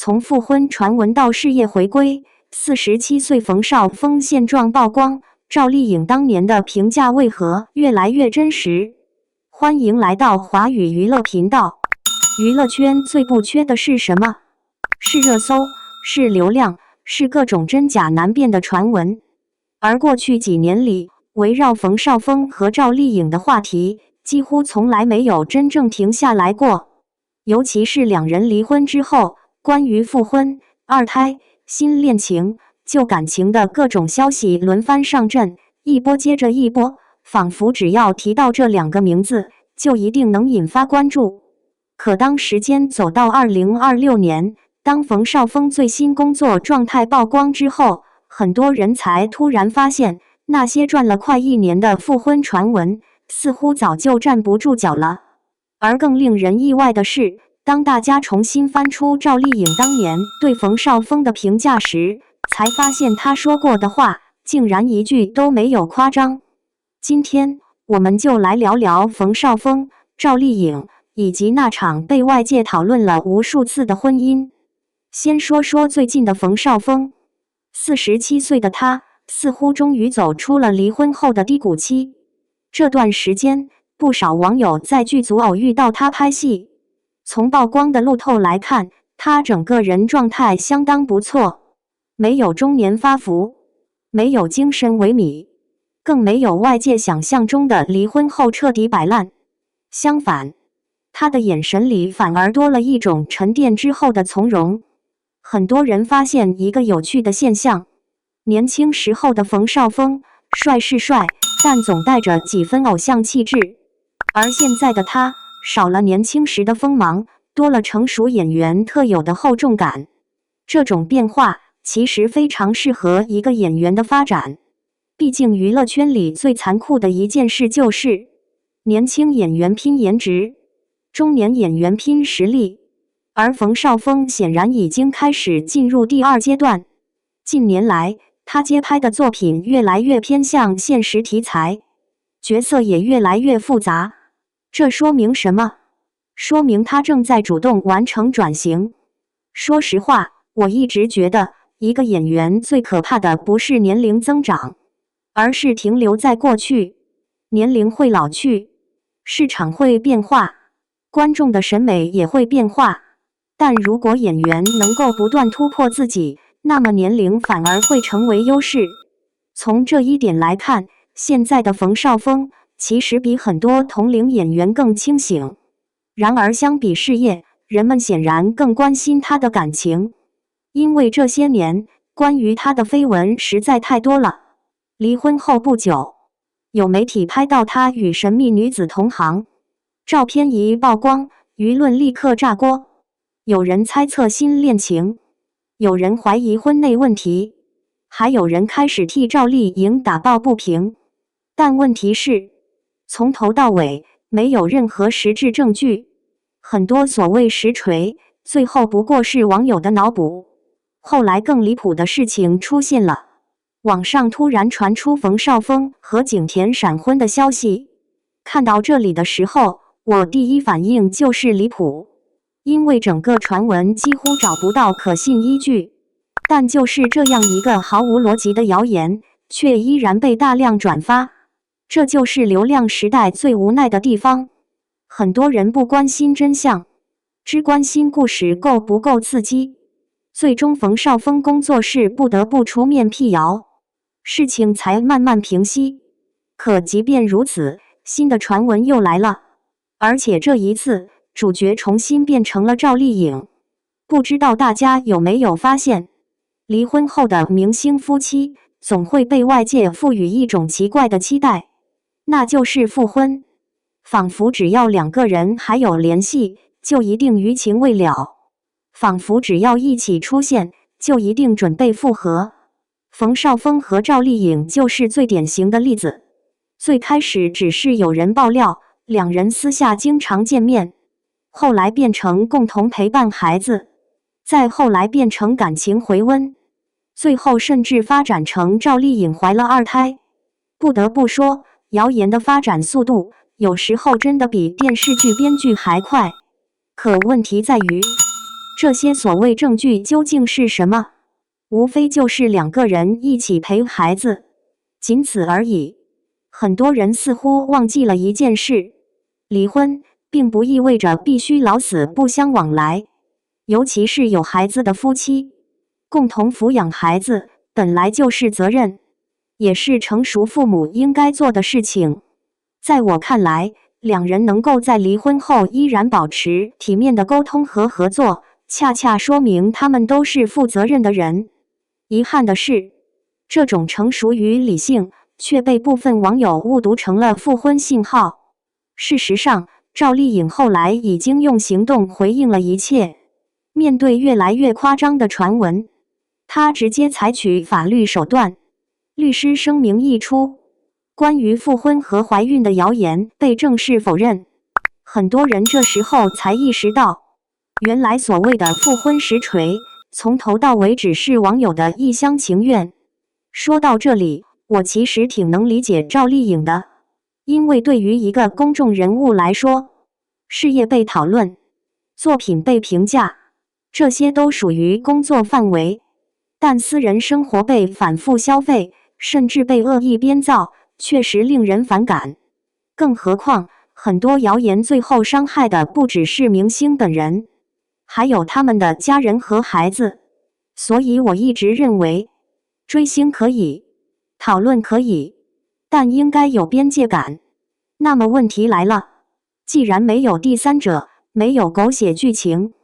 从复婚传闻到事业回归，47岁冯绍峰现状曝光，赵丽颖当年的评价为何越来越真实？欢迎来到华语娱乐频道。娱乐圈最不缺的是什么？是热搜，是流量，是各种真假难辨的传闻。而过去几年里，围绕冯绍峰和赵丽颖的话题几乎从来没有真正停下来过。尤其是两人离婚之后，关于复婚、二胎、新恋情、旧感情的各种消息轮番上阵，一波接着一波，仿佛只要提到这两个名字，就一定能引发关注。可当时间走到2026年，当冯绍峰最新工作状态曝光之后，很多人才突然发现，那些转了快1年的复婚传闻，似乎早就站不住脚了。而更令人意外的是，当大家重新翻出赵丽颖当年对冯绍峰的评价时，才发现她说过的话，竟然一句都没有夸张。今天，我们就来聊聊冯绍峰、赵丽颖，以及那场被外界讨论了无数次的婚姻。先说说最近的冯绍峰，47岁的他似乎终于走出了离婚后的低谷期。这段时间，不少网友在剧组偶遇到他拍戏。从曝光的路透来看，他整个人状态相当不错，没有中年发福，没有精神萎靡，更没有外界想象中的离婚后彻底摆烂。相反，他的眼神里反而多了一种沉淀之后的从容。很多人发现一个有趣的现象，年轻时候的冯绍峰帅是帅，但总带着几分偶像气质，而现在的他少了年轻时的锋芒，多了成熟演员特有的厚重感。这种变化其实非常适合一个演员的发展，毕竟娱乐圈里最残酷的一件事就是年轻演员拼颜值，中年演员拼实力。而冯绍峰显然已经开始进入第二阶段。近年来，他接拍的作品越来越偏向现实题材，角色也越来越复杂。这说明什么？说明他正在主动完成转型。说实话，我一直觉得，一个演员最可怕的不是年龄增长，而是停留在过去。年龄会老去，市场会变化，观众的审美也会变化。但如果演员能够不断突破自己，那么年龄反而会成为优势。从这一点来看，现在的冯绍峰其实比很多同龄演员更清醒。然而相比事业，人们显然更关心他的感情，因为这些年关于他的绯闻实在太多了。离婚后不久，有媒体拍到他与神秘女子同行，照片一曝光，舆论立刻炸锅。有人猜测新恋情，有人怀疑婚内问题，还有人开始替赵丽颖打抱不平。但问题是，从头到尾没有任何实质证据，很多所谓实锤，最后不过是网友的脑补。后来更离谱的事情出现了，网上突然传出冯绍峰和景甜闪婚的消息。看到这里的时候，我第一反应就是离谱。因为整个传闻几乎找不到可信依据，但就是这样一个毫无逻辑的谣言，却依然被大量转发。这就是流量时代最无奈的地方。很多人不关心真相，只关心故事够不够刺激。最终冯绍峰工作室不得不出面辟谣，事情才慢慢平息。可即便如此，新的传闻又来了，而且这一次主角重新变成了赵丽颖。不知道大家有没有发现，离婚后的明星夫妻总会被外界赋予一种奇怪的期待，那就是复婚，仿佛只要两个人还有联系，就一定余情未了，仿佛只要一起出现，就一定准备复合。冯绍峰和赵丽颖就是最典型的例子。最开始只是有人爆料，两人私下经常见面，后来变成共同陪伴孩子，再后来变成感情回温，最后甚至发展成赵丽颖怀了2胎。不得不说，谣言的发展速度有时候真的比电视剧编剧还快。可问题在于，这些所谓证据究竟是什么？无非就是两个人一起陪孩子，仅此而已。很多人似乎忘记了一件事：离婚并不意味着必须老死不相往来，尤其是有孩子的夫妻，共同抚养孩子本来就是责任，也是成熟父母应该做的事情。在我看来，两人能够在离婚后依然保持体面的沟通和合作，恰恰说明他们都是负责任的人。遗憾的是，这种成熟与理性却被部分网友误读成了复婚信号。事实上，赵丽颖后来已经用行动回应了一切。面对越来越夸张的传闻，她直接采取法律手段，律师声明一出，关于复婚和怀孕的谣言被正式否认。很多人这时候才意识到，原来所谓的复婚实锤，从头到尾只是网友的一厢情愿。说到这里，我其实挺能理解赵丽颖的，因为对于一个公众人物来说，事业被讨论，作品被评价，这些都属于工作范围，但私人生活被反复消费，甚至被恶意编造，确实令人反感。更何况，很多谣言最后伤害的不只是明星本人，还有他们的家人和孩子。所以我一直认为，追星可以，讨论可以，但应该有边界感。那么问题来了，既然没有第三者，没有狗血剧情，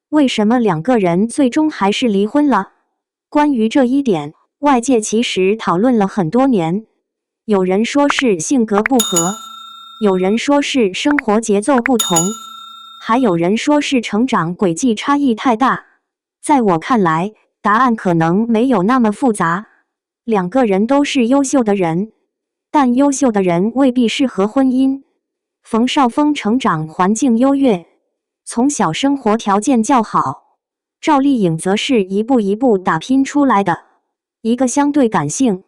为什么两个人最终还是离婚了？关于这一点，外界其实讨论了很多年。有人说是性格不合，有人说是生活节奏不同，还有人说是成长轨迹差异太大。在我看来，答案可能没有那么复杂。两个人都是优秀的人，但优秀的人未必适合婚姻。冯绍峰成长环境优越，从小生活条件较好，赵丽颖则是一步一步打拼出来的，一个相对感性，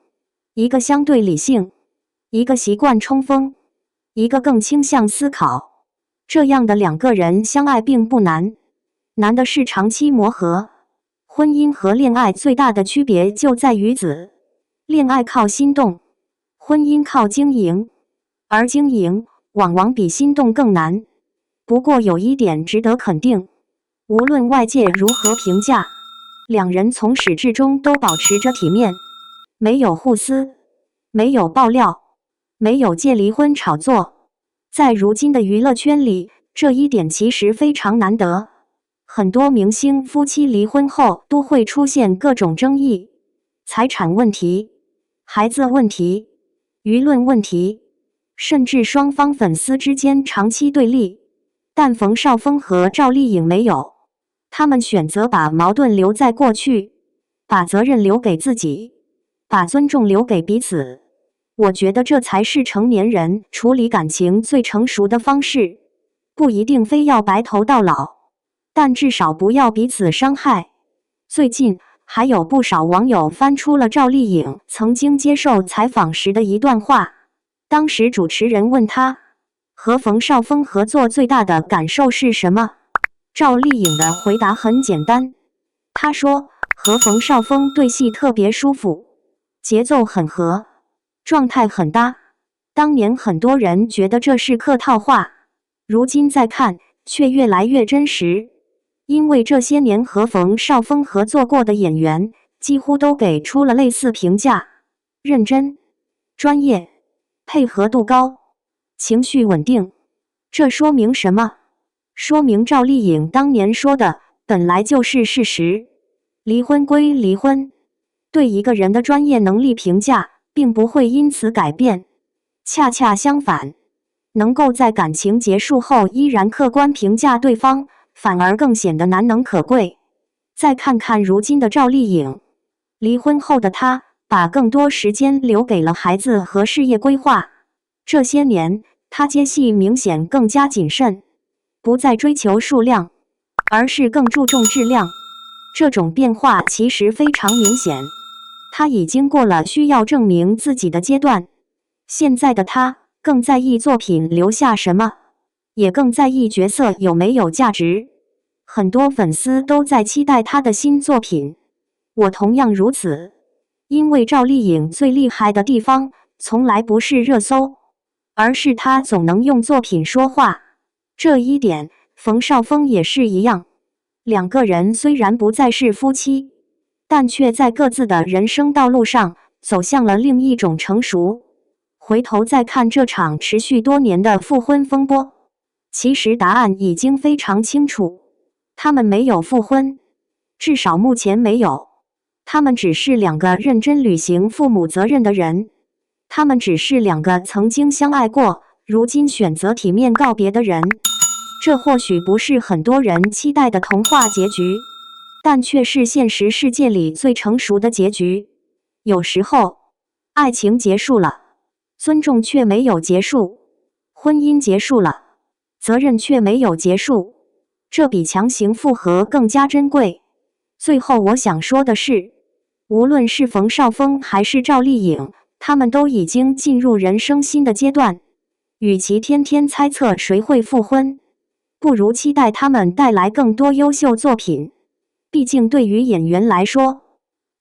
一个相对理性，一个习惯冲锋，一个更倾向思考。这样的两个人相爱并不难，难的是长期磨合。婚姻和恋爱最大的区别就在于此，恋爱靠心动，婚姻靠经营，而经营往往比心动更难。不过有一点值得肯定，无论外界如何评价，两人从始至终都保持着体面，没有互撕，没有爆料，没有借离婚炒作。在如今的娱乐圈里，这一点其实非常难得。很多明星夫妻离婚后都会出现各种争议，财产问题、孩子问题、舆论问题，甚至双方粉丝之间长期对立。但冯绍峰和赵丽颖没有，他们选择把矛盾留在过去，把责任留给自己，把尊重留给彼此。我觉得这才是成年人处理感情最成熟的方式，不一定非要白头到老，但至少不要彼此伤害。最近还有不少网友翻出了赵丽颖曾经接受采访时的一段话。当时主持人问她，和冯绍峰合作最大的感受是什么？赵丽颖的回答很简单，她说，和冯绍峰对戏特别舒服，节奏很合，状态很搭。当年很多人觉得这是客套话，如今再看却越来越真实。因为这些年和冯绍峰合作过的演员几乎都给出了类似评价：认真、专业、配合度高、情绪稳定。这说明什么？说明赵丽颖当年说的本来就是事实。离婚归离婚，对一个人的专业能力评价并不会因此改变，恰恰相反，能够在感情结束后依然客观评价对方，反而更显得难能可贵。再看看如今的赵丽颖，离婚后的她把更多时间留给了孩子和事业规划。这些年，她接戏明显更加谨慎，不再追求数量，而是更注重质量。这种变化其实非常明显，她已经过了需要证明自己的阶段。现在的她更在意作品留下什么，也更在意角色有没有价值。很多粉丝都在期待她的新作品，我同样如此。因为赵丽颖最厉害的地方，从来不是热搜，而是她总能用作品说话。这一点，冯绍峰也是一样。两个人虽然不再是夫妻，但却在各自的人生道路上走向了另一种成熟。回头再看这场持续多年的复婚风波，其实答案已经非常清楚，他们没有复婚，至少目前没有。他们只是两个认真履行父母责任的人，他们只是两个曾经相爱过，如今选择体面告别的人。这或许不是很多人期待的童话结局，但却是现实世界里最成熟的结局。有时候，爱情结束了，尊重却没有结束；婚姻结束了，责任却没有结束。这比强行复合更加珍贵。最后我想说的是，无论是冯绍峰还是赵丽颖，他们都已经进入人生新的阶段。与其天天猜测谁会复婚，不如期待他们带来更多优秀作品。毕竟对于演员来说，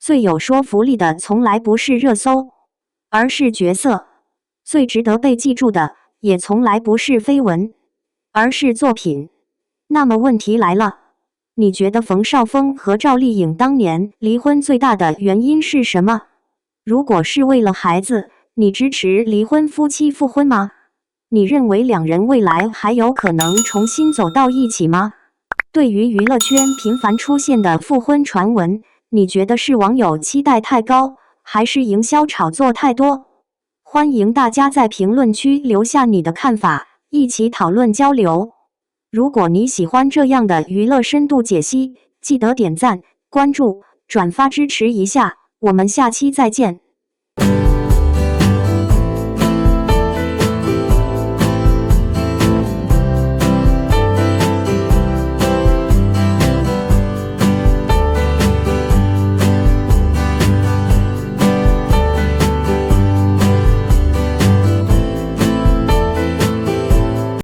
最有说服力的从来不是热搜，而是角色；最值得被记住的也从来不是绯闻，而是作品。那么问题来了，你觉得冯绍峰和赵丽颖当年离婚最大的原因是什么？如果是为了孩子，你支持离婚夫妻复婚吗？你认为两人未来还有可能重新走到一起吗？对于娱乐圈频繁出现的复婚传闻，你觉得是网友期待太高，还是营销炒作太多？欢迎大家在评论区留下你的看法，一起讨论交流。如果你喜欢这样的娱乐深度解析，记得点赞、关注、转发支持一下，我们下期再见。